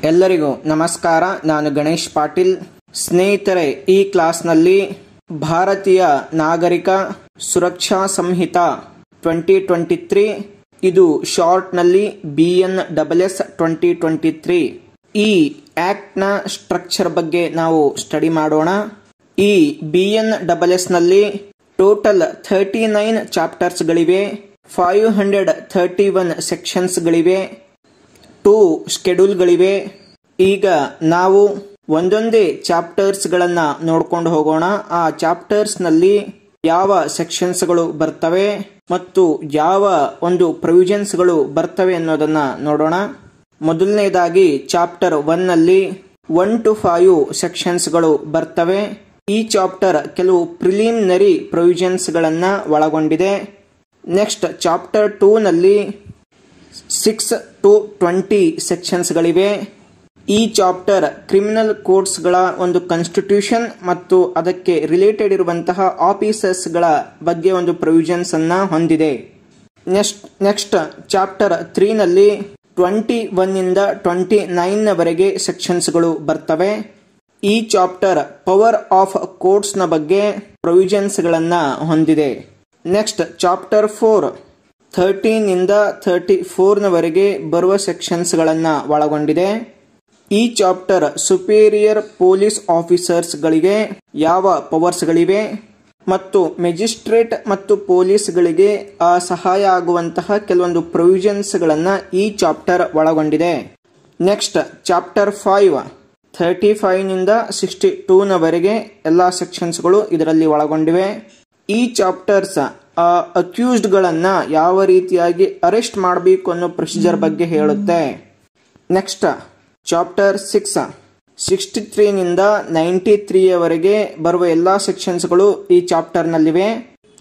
ಎಲ್ಲರಿಗೂ ನಮಸ್ಕಾರ. ನಾನು ಗಣೇಶ್ ಪಾಟೀಲ್. ಸ್ನೇಹಿತರೆ, ಈ ಕ್ಲಾಸ್ನಲ್ಲಿ ಭಾರತೀಯ ನಾಗರಿಕ ಸುರಕ್ಷಾ ಸಂಹಿತಾ 2023, ಇದು ಶಾರ್ಟ್ನಲ್ಲಿ BNSS 2023, ಈ ಆಕ್ಟ್ನ ಸ್ಟ್ರಕ್ಚರ್ ಬಗ್ಗೆ ನಾವು ಸ್ಟಡಿ ಮಾಡೋಣ. ಈ BNSS ನಲ್ಲಿ ಟೋಟಲ್ 39 ಚಾಪ್ಟರ್ಸ್ಗಳಿವೆ, 531 ಸೆಕ್ಷನ್ಸ್ಗಳಿವೆ, 2 ಶೆಡ್ಯೂಲ್ಗಳಿವೆ. ಈಗ ನಾವು ಒಂದೊಂದೇ ಚಾಪ್ಟರ್ಸ್ಗಳನ್ನು ನೋಡ್ಕೊಂಡು ಹೋಗೋಣ. ಆ ಚಾಪ್ಟರ್ಸ್ನಲ್ಲಿ ಯಾವ ಸೆಕ್ಷನ್ಸ್ಗಳು ಬರ್ತವೆ ಮತ್ತು ಯಾವ ಒಂದು ಪ್ರೊವಿಷನ್ಸ್ಗಳು ಬರ್ತವೆ ಅನ್ನೋದನ್ನ ನೋಡೋಣ. ಮೊದಲನೇದಾಗಿ ಚಾಪ್ಟರ್ 1 ನಲ್ಲಿ 1 to 5 ಸೆಕ್ಷನ್ಸ್ಗಳು ಬರ್ತವೆ. ಈ ಚಾಪ್ಟರ್ ಕೆಲವು ಪ್ರಿಲಿಮಿನರಿ ಪ್ರೊವಿಷನ್ಸ್ಗಳನ್ನ ಒಳಗೊಂಡಿದೆ. ನೆಕ್ಸ್ಟ್ ಚಾಪ್ಟರ್ 2 ನಲ್ಲಿ 6 to 20 ಸೆಕ್ಷನ್ಸ್ಗಳಿವೆ. ಈ ಚಾಪ್ಟರ್ ಕ್ರಿಮಿನಲ್ ಕೋಡ್ಸ್ಗಳ ಒಂದು ಕಾನ್ಸ್ಟಿಟ್ಯೂಷನ್ ಮತ್ತು ಅದಕ್ಕೆ ರಿಲೇಟೆಡ್ ಇರುವಂತಹ ಆಫೀಸರ್ಸ್ಗಳ ಬಗ್ಗೆ ಒಂದು ಪ್ರೊವಿಷನ್ಸ್ ಅನ್ನ ಹೊಂದಿದೆ. ನೆಕ್ಸ್ಟ್ ಚಾಪ್ಟರ್ 3 ನಲ್ಲಿ 21 ಇಂದ 29 ವರೆಗೆ ಸೆಕ್ಷನ್ಸ್ಗಳು ಬರ್ತವೆ. ಈ ಚಾಪ್ಟರ್ ಪವರ್ ಆಫ್ ಕೋರ್ಟ್ಸ್ ನ ಬಗ್ಗೆ ಪ್ರೊವಿಷನ್ಸ್ಗಳನ್ನ ಹೊಂದಿದೆ. ನೆಕ್ಸ್ಟ್ ಚಾಪ್ಟರ್ 4 13 ಇಂದ 34 ವರೆಗೆ ಬರುವ ಸೆಕ್ಷನ್ಸ್ಗಳನ್ನ ಒಳಗೊಂಡಿದೆ. ಈ ಚಾಪ್ಟರ್ ಸುಪೀರಿಯರ್ ಪೊಲೀಸ್ ಆಫೀಸರ್ಸ್ ಗಳಿಗೆ ಯಾವ ಪವರ್ಸ್ ಗಳಿವೆ ಮತ್ತು ಮೆಜಿಸ್ಟ್ರೇಟ್ ಮತ್ತು ಪೊಲೀಸ್ಗಳಿಗೆ ಸಹಾಯ ಆಗುವಂತಹ ಕೆಲವೊಂದು ಪ್ರೊವಿಷನ್ಸ್ ಗಳನ್ನ ಈ ಚಾಪ್ಟರ್ ಒಳಗೊಂಡಿದೆ. ನೆಕ್ಸ್ಟ್ ಚಾಪ್ಟರ್ 5 35 ನಿಂದ 62 ವರೆಗೆ ಎಲ್ಲಾ ಸೆಕ್ಷನ್ಸ್ಗಳು ಇದರಲ್ಲಿ ಒಳಗೊಂಡಿವೆ. ಈ ಚಾಪ್ಟರ್ಸ್ ಅಕ್ಯೂಸ್ಡ್ ಗಳನ್ನ ಯಾವ ರೀತಿಯಾಗಿ ಅರೆಸ್ಟ್ ಮಾಡಬೇಕು ಅನ್ನೋ ಪ್ರೊಸೀಜರ್ ಬಗ್ಗೆ ಹೇಳುತ್ತೆ. ನೆಕ್ಸ್ಟ್ ಚಾಪ್ಟರ್ 6 63 ನಿಂದ 93 ವರೆಗೆ ಬರುವ ಎಲ್ಲಾ ಸೆಕ್ಷನ್ಸ್ಗಳು ಈ ಚಾಪ್ಟರ್ ನಲ್ಲಿವೆ.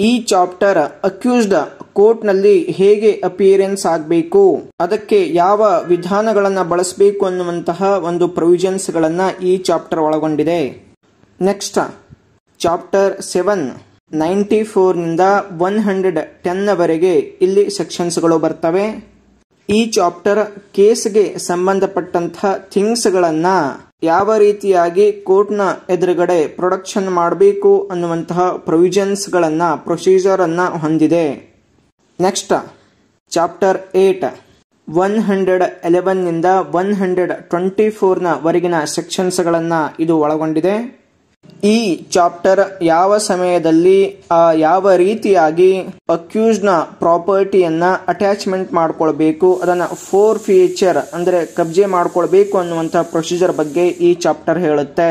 ಈ ಚಾಪ್ಟರ್ ಅಕ್ಯೂಸ್ಡ್ ಕೋರ್ಟ್ ನಲ್ಲಿ ಹೇಗೆ ಅಪಿಯರೆನ್ಸ್ ಆಗಬೇಕು, ಅದಕ್ಕೆ ಯಾವ ವಿಧಾನಗಳನ್ನ ಬಳಸಬೇಕು ಅನ್ನುವಂತಹ ಒಂದು ಪ್ರೊವಿಷನ್ಸ್ ಗಳನ್ನ ಈ ಚಾಪ್ಟರ್ ಒಳಗೊಂಡಿದೆ. ನೆಕ್ಸ್ಟ್ ಚಾಪ್ಟರ್ 7 94 ನಿಂದ 110 ವರೆಗೆ ಇಲ್ಲಿ ಸೆಕ್ಷನ್ಸ್ಗಳು ಬರ್ತವೆ. ಈ ಚಾಪ್ಟರ್ ಕೇಸ್ಗೆ ಸಂಬಂಧಪಟ್ಟಂತಹ ಥಿಂಗ್ಸ್ ಗಳನ್ನ ಯಾವ ರೀತಿಯಾಗಿ ಕೋರ್ಟ್ನ ಎದುರುಗಡೆ ಪ್ರೊಡಕ್ಷನ್ ಮಾಡಬೇಕು ಅನ್ನುವಂತಹ ಪ್ರೊವಿಷನ್ಸ್ ಗಳನ್ನ ಪ್ರೊಸೀಜರ್ ಅನ್ನ ಹೊಂದಿದೆ. ನೆಕ್ಸ್ಟ್ ಚಾಪ್ಟರ್ 8 111 ನಿಂದ 124 ವರೆಗಿನ ಸೆಕ್ಷನ್ಸ್ ಗಳನ್ನ ಇದು ಒಳಗೊಂಡಿದೆ. ಈ ಚಾಪ್ಟರ್ ಯಾವ ಸಮಯದಲ್ಲಿ ಯಾವ ರೀತಿಯಾಗಿ ಅಕ್ಯೂಸ್ಡ್ ನ ಪ್ರಾಪರ್ಟಿಯನ್ನ ಅಟ್ಯಾಚ್ಮೆಂಟ್ ಮಾಡ್ಕೊಳ್ಬೇಕು, ಅದನ್ನ ಫೋರ್ಫೀಚರ್ ಅಂದ್ರೆ ಕಬ್ಜೆ ಮಾಡ್ಕೊಳ್ಬೇಕು ಅನ್ನುವಂತಹ ಪ್ರೊಸೀಜರ್ ಬಗ್ಗೆ ಈ ಚಾಪ್ಟರ್ ಹೇಳುತ್ತೆ.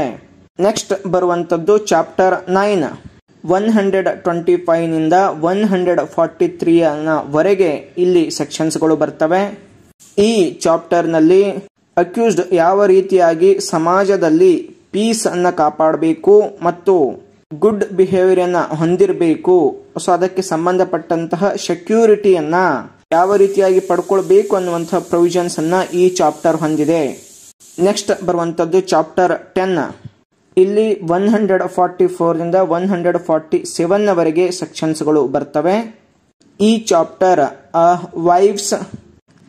ನೆಕ್ಸ್ಟ್ ಬರುವಂತದ್ದು ಚಾಪ್ಟರ್ 9 125 ನಿಂದ 143 ವರೆಗೆ ಇಲ್ಲಿ ಸೆಕ್ಷನ್ಸ್ಗಳು ಬರ್ತವೆ. ಈ ಚಾಪ್ಟರ್ ನಲ್ಲಿ ಅಕ್ಯೂಸ್ಡ್ ಯಾವ ರೀತಿಯಾಗಿ ಸಮಾಜದಲ್ಲಿ ಪೀಸ್ ಅನ್ನ ಕಾಪಾಡಬೇಕು ಮತ್ತು ಗುಡ್ ಬಿಹೇವಿಯರ್ ಅನ್ನ ಹೊಂದಿರಬೇಕು, ಸೊ ಅದಕ್ಕೆ ಸಂಬಂಧಪಟ್ಟಂತಹ ಸೆಕ್ಯೂರಿಟಿಯನ್ನ ಯಾವ ರೀತಿಯಾಗಿ ಪಡ್ಕೊಳ್ಬೇಕು ಅನ್ನುವಂತಹ ಪ್ರೊವಿಷನ್ಸ್ ಅನ್ನ ಈ ಚಾಪ್ಟರ್ ಹೊಂದಿದೆ. ನೆಕ್ಸ್ಟ್ ಬರುವಂತದ್ದು ಚಾಪ್ಟರ್ 10 ಇಲ್ಲಿ 144 ರಿಂದ 147 ವರೆಗೆ ಸೆಕ್ಷನ್ಸ್ಗಳು ಬರ್ತವೆ. ಈ ಚಾಪ್ಟರ್ ವೈಫ್ಸ್,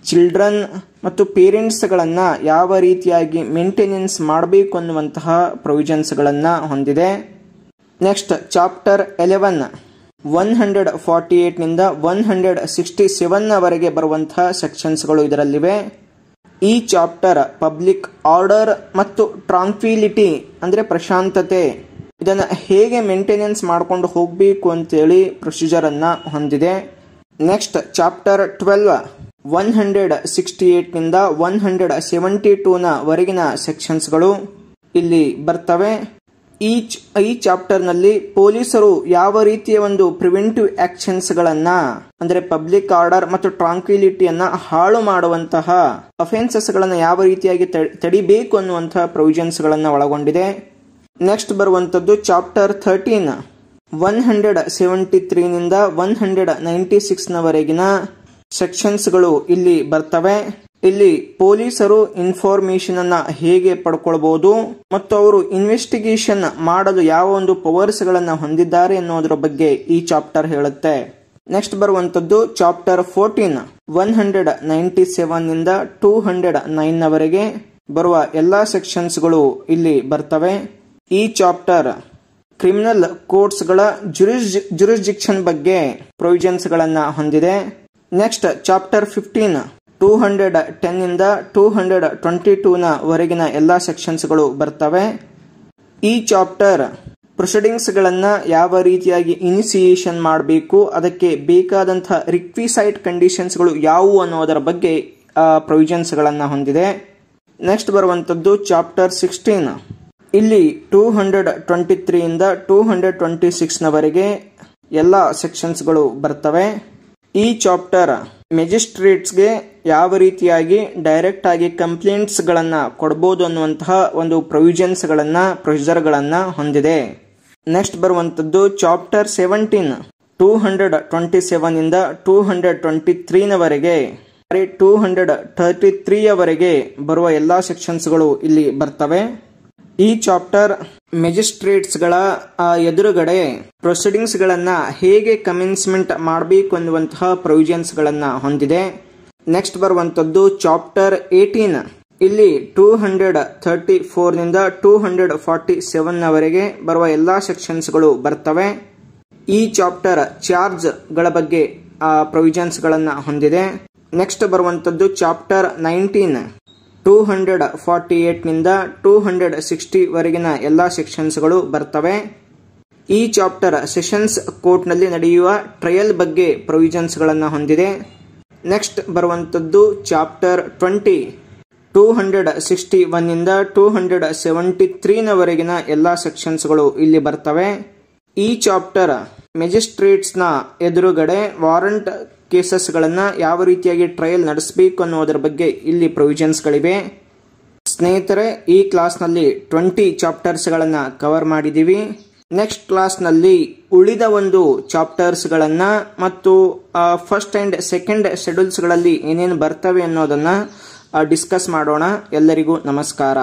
ಚಿಲ್ಡ್ರನ್ ಮತ್ತು ಪೇರೆಂಟ್ಸ್ ಗಳನ್ನ ಯಾವ ರೀತಿಯಾಗಿ ಮೇಂಟೆನೆನ್ಸ್ ಮಾಡಬೇಕು ಅನ್ನುವಂತಹ ಪ್ರೊವಿಷನ್ಸ್ ಗಳನ್ನ ಹೊಂದಿದೆ. ನೆಕ್ಸ್ಟ್ ಚಾಪ್ಟರ್ 11 148 ನಿಂದ 167 ವರೆಗೆ ಬರುವಂತಹ ಸೆಕ್ಷನ್ಸ್ಗಳು ಇದರಲ್ಲಿವೆ. ಈ ಚಾಪ್ಟರ್ ಪಬ್ಲಿಕ್ ಆರ್ಡರ್ ಮತ್ತು ಟ್ರಾಂಕ್ವಿಲಿಟಿ ಅಂದ್ರೆ ಪ್ರಶಾಂತತೆ, ಇದನ್ನ ಹೇಗೆ ಮೇಂಟೆನೆನ್ಸ್ ಮಾಡ್ಕೊಂಡು ಹೋಗಬೇಕು ಅಂತೇಳಿ ಪ್ರೊಸೀಜರ್ ಅನ್ನ ಹೊಂದಿದೆ. ನೆಕ್ಸ್ಟ್ ಚಾಪ್ಟರ್ 12 168 ನಿಂದ 172 ವರೆಗಿನ ಸೆಕ್ಷನ್ಸ್ಗಳು ಇಲ್ಲಿ ಬರ್ತವೆ. ಈ ಚಾಪ್ಟರ್ ನಲ್ಲಿ ಪೊಲೀಸರು ಯಾವ ರೀತಿಯ ಒಂದು ಪ್ರಿವೆಂಟಿವ್ ಆಕ್ಷನ್ಸ್ ಗಳನ್ನ ಅಂದ್ರೆ ಪಬ್ಲಿಕ್ ಆರ್ಡರ್ ಮತ್ತು ಟ್ರಾಂಕ್ವಿಲಿಟಿಯನ್ನ ಹಾಳು ಮಾಡುವಂತಹ ಅಫೆನ್ಸಸ್ ಗಳನ್ನ ಯಾವ ರೀತಿಯಾಗಿ ತಡಿಬೇಕು ಅನ್ನುವಂತಹ ಪ್ರೊವಿಷನ್ಸ್ ಗಳನ್ನ ಒಳಗೊಂಡಿದೆ. ನೆಕ್ಸ್ಟ್ ಬರುವಂತದ್ದು ಚಾಪ್ಟರ್ 13 173 ನಿಂದ 196 ವರೆಗಿನ ಸೆಕ್ಷನ್ಸ್ಗಳು ಇಲ್ಲಿ ಬರ್ತವೆ. ಇಲ್ಲಿ ಪೊಲೀಸರು ಇನ್ಫಾರ್ಮೇಶನ್ ಅನ್ನ ಹೇಗೆ ಪಡ್ಕೊಳ್ಬಹುದು ಮತ್ತು ಅವರು ಇನ್ವೆಸ್ಟಿಗೇಷನ್ ಮಾಡಲು ಯಾವ ಒಂದು ಪವರ್ಸ್ ಗಳನ್ನ ಹೊಂದಿದ್ದಾರೆ ಅನ್ನೋದ್ರ ಬಗ್ಗೆ ಈ ಚಾಪ್ಟರ್ ಹೇಳುತ್ತೆ. ನೆಕ್ಸ್ಟ್ ಬರುವಂತದ್ದು ಚಾಪ್ಟರ್ 14 197 ನಿಂದ 209 ವರೆಗೆ. ಬರುವ ಎಲ್ಲಾ ಸೆಕ್ಷನ್ಸ್ಗಳು ಇಲ್ಲಿ ಬರ್ತವೆ. ಈ ಚಾಪ್ಟರ್ ಕ್ರಿಮಿನಲ್ ಕೋರ್ಟ್ಸ್ ಗಳ ಜುರಿಸ್ಡಿಕ್ಷನ್ ಬಗ್ಗೆ ಪ್ರೊವಿಷನ್ಸ್ ಗಳನ್ನ ಹೊಂದಿದೆ. ನೆಕ್ಸ್ಟ್ ಚಾಪ್ಟರ್ 15 210 ಇಂದ 222 ನ ವರೆಗಿನ ಎಲ್ಲಾ ಸೆಕ್ಷನ್ಸ್ಗಳು ಬರ್ತವೆ. ಈ ಚಾಪ್ಟರ್ ಪ್ರೊಸೀಡಿಂಗ್ಸ್ ಗಳನ್ನ ಯಾವ ರೀತಿಯಾಗಿ ಇನಿಸಿಯೇಷನ್ ಮಾಡಬೇಕು, ಅದಕ್ಕೆ ಬೇಕಾದಂತಹ ರಿಕ್ವಿಸೈಟ್ ಕಂಡೀಷನ್ಸ್ಗಳು ಯಾವುವು ಅನ್ನೋದರ ಬಗ್ಗೆ ಪ್ರೊವಿಷನ್ಸ್ ಗಳನ್ನ ಹೊಂದಿದೆ. ನೆಕ್ಸ್ಟ್ ಬರುವಂತದ್ದು ಚಾಪ್ಟರ್ 16. ಇಲ್ಲಿ 223 ಇಂದ 226 ನವರೆಗೆ ಎಲ್ಲಾ ಸೆಕ್ಷನ್ಸ್ಗಳು ಬರ್ತವೆ. ಈ ಚಾಪ್ಟರ್ ಮೆಜಿಸ್ಟ್ರೇಟ್ಸ್ಗೆ ಯಾವ ರೀತಿಯಾಗಿ ಡೈರೆಕ್ಟ್ ಆಗಿ ಕಂಪ್ಲೇಂಟ್ಸ್ ಗಳನ್ನ ಕೊಡಬಹುದು ಅನ್ನುವಂತಹ ಒಂದು ಪ್ರೊಸೀಜರ್ ಗಳನ್ನ ಹೊಂದಿದೆ. ನೆಕ್ಸ್ಟ್ ಬರುವಂತದ್ದು ಚಾಪ್ಟರ್ 17 227 ಇಂದ 223 ನವರೆಗೆ 233 ಯವರೆಗೆ ಬರುವ ಎಲ್ಲಾ ಸೆಕ್ಷನ್ಸ್ಗಳು ಇಲ್ಲಿ ಬರ್ತವೆ. ಈ ಚಾಪ್ಟರ್ ಮೆಜಿಸ್ಟ್ರೇಟ್ಸ್ ಗಳ ಎದುರುಗಡೆ ಪ್ರೊಸೀಡಿಂಗ್ಸ್ ಗಳನ್ನ ಹೇಗೆ ಕಮೆನ್ಸ್ಮೆಂಟ್ ಮಾಡಬೇಕು ಅನ್ನುವಂತಹ ಪ್ರೊವಿಷನ್ಸ್ ಗಳನ್ನ ಹೊಂದಿದೆ. ನೆಕ್ಸ್ಟ್ ಬರುವಂತದ್ದು ಚಾಪ್ಟರ್ 18. ಇಲ್ಲಿ 234 ನಿಂದ 247 ನವರೆಗೆ ಬರುವ ಎಲ್ಲಾ ಸೆಕ್ಷನ್ಸ್ಗಳು ಬರ್ತವೆ. ಈ ಚಾಪ್ಟರ್ ಚಾರ್ಜ್ ಗಳ ಬಗ್ಗೆ ಪ್ರೊವಿಷನ್ಸ್ ಗಳನ್ನ ಹೊಂದಿದೆ. ನೆಕ್ಸ್ಟ್ ಬರುವಂತದ್ದು ಚಾಪ್ಟರ್ 19 248 ನಿಂದ 260 ವರೆಗಿನ ಎಲ್ಲಾ ಸೆಕ್ಷನ್ಸ್ಗಳು ಬರ್ತವೆ. ಈ ಚಾಪ್ಟರ್ ಸೆಷನ್ಸ್ ಕೋರ್ಟ್ ನಲ್ಲಿ ನಡೆಯುವ ಟ್ರಯಲ್ ಬಗ್ಗೆ ಪ್ರೊವಿಷನ್ಸ್ ಗಳನ್ನ ಹೊಂದಿದೆ. ನೆಕ್ಸ್ಟ್ ಬರುವಂತದ್ದು ಚಾಪ್ಟರ್ 20 261 ನಿಂದ 273 ನವರೆಗಿನ ಎಲ್ಲಾ ಸೆಕ್ಷನ್ಸ್ಗಳು ಇಲ್ಲಿ ಬರ್ತವೆ. ಈ ಚಾಪ್ಟರ್ ಮೆಜಿಸ್ಟ್ರೇಟ್ಸ್ ನ ಎದುರುಗಡೆ ವಾರಂಟ್ ಕೇಸಸ್ ಗಳನ್ನ ಯಾವ ರೀತಿಯಾಗಿ ಟ್ರಯಲ್ ನಡೆಸಬೇಕು ಅನ್ನೋದರ ಬಗ್ಗೆ ಇಲ್ಲಿ ಪ್ರೊವಿಷನ್ಸ್ ಗಳಿವೆ. ಸ್ನೇಹಿತರೆ, ಈ ಕ್ಲಾಸ್ ನಲ್ಲಿ 20 ಚಾಪ್ಟರ್ಸ್ ಗಳನ್ನ ಕವರ್ ಮಾಡಿದೀವಿ. ನೆಕ್ಸ್ಟ್ ಕ್ಲಾಸ್ ನಲ್ಲಿ ಉಳಿದ ಒಂದು ಚಾಪ್ಟರ್ಸ್ ಗಳನ್ನ ಮತ್ತು ಫಸ್ಟ್ ಅಂಡ್ ಸೆಕೆಂಡ್ ಶೆಡ್ಯೂಲ್ಸ್ ಗಳಲ್ಲಿ ಏನೇನು ಬರ್ತವೆ ಅನ್ನೋದನ್ನ ಡಿಸ್ಕಸ್ ಮಾಡೋಣ. ಎಲ್ಲರಿಗೂ ನಮಸ್ಕಾರ.